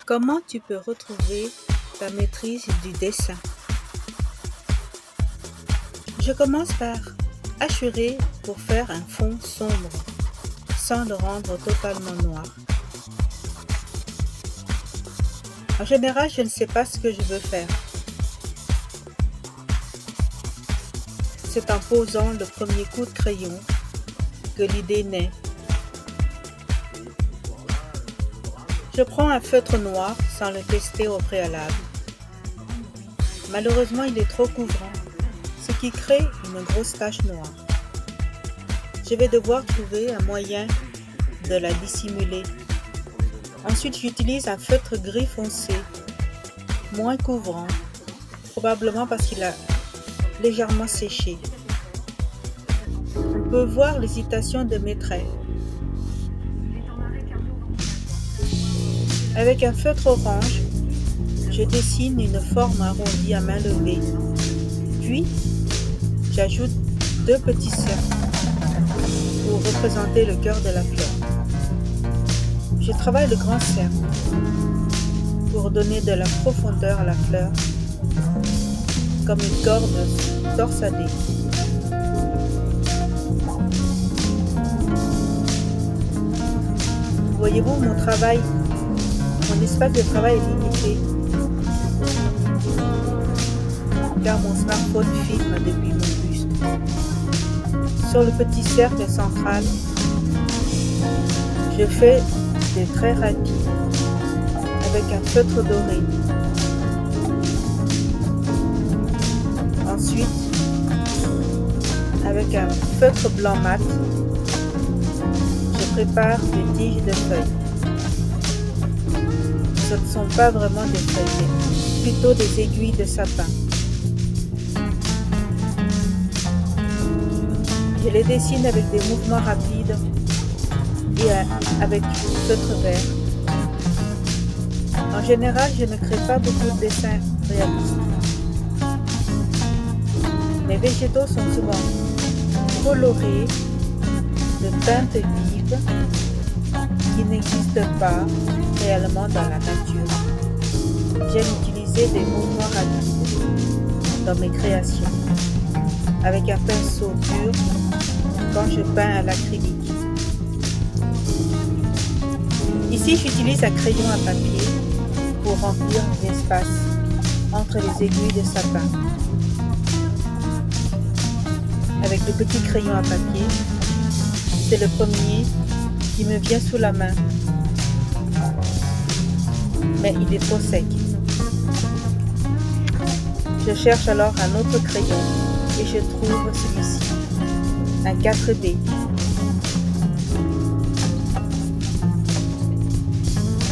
Comment tu peux retrouver ta maîtrise du dessin? Je commence par hachurer pour faire un fond sombre, sans le rendre totalement noir. En général, je ne sais pas ce que je veux faire. C'est en posant le premier coup de crayon que l'idée naît. Je prends un feutre noir sans le tester au préalable. Malheureusement, il est trop couvrant, ce qui crée une grosse tache noire. Je vais devoir trouver un moyen de la dissimuler. Ensuite, j'utilise un feutre gris foncé, moins couvrant, probablement parce qu'il a légèrement séché. On peut voir l'hésitation de mes traits. Avec un feutre orange, je dessine une forme arrondie à main levée, puis j'ajoute 2 petits cercles pour représenter le cœur de la fleur. Je travaille le grand cercle pour donner de la profondeur à la fleur, comme une corde torsadée. Voyez-vous, mon espace de travail est limité, car mon smartphone filme depuis mon buste. Sur le petit cercle central, je fais des traits rapides avec un feutre doré. Ensuite, avec un feutre blanc mat, je prépare des tiges de feuilles. Ce ne sont pas vraiment des feuilles, mais plutôt des aiguilles de sapin. Je les dessine avec des mouvements rapides et avec feutre vert. En général, je ne crée pas beaucoup de dessins réalistes. Mes végétaux sont souvent colorés de teintes vives qui n'existent pas réellement dans la nature. J'aime utiliser des mouvements rapides dans mes créations, avec un pinceau dur quand je peins à l'acrylique. Ici, j'utilise un crayon à papier pour remplir l'espace entre les aiguilles de sapin. Avec le petit crayon à papier, c'est le premier qui me vient sous la main, mais il est trop sec. Je cherche alors un autre crayon et je trouve celui-ci, un 4B.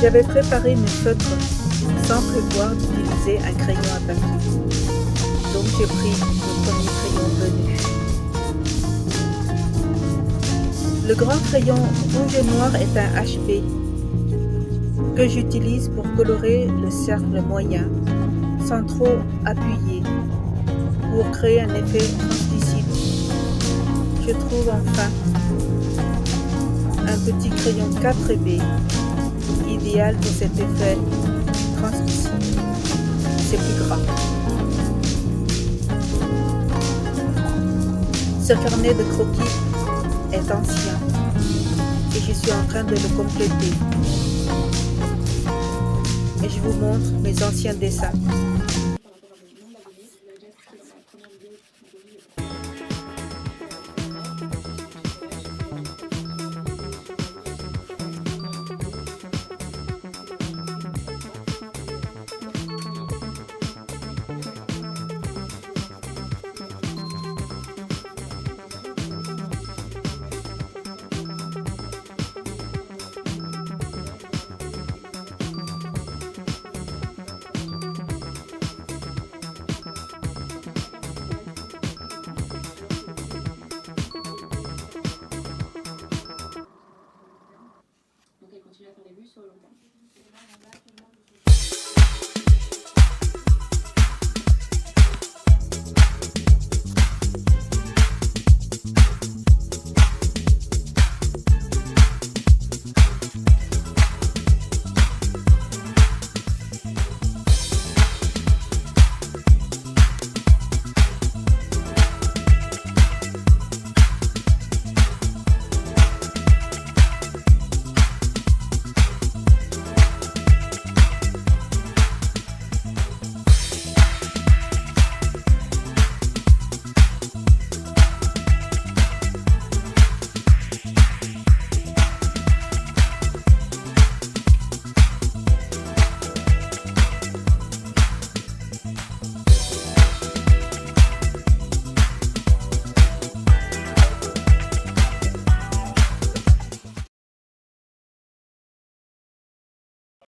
J'avais préparé mes feutres sans prévoir d'utiliser un crayon à papier, donc j'ai pris le premier crayon venu. Le grand crayon rouge et noir est un HB que j'utilise pour colorer le cercle moyen sans trop appuyer pour créer un effet translucide. Je trouve enfin un petit crayon 4B idéal pour cet effet translucide. C'est plus gras. Ce carnet de croquis est ancien et je suis en train de le compléter. Et je vous montre mes anciens dessins. Donc elle continue à faire des vues sur le long terme.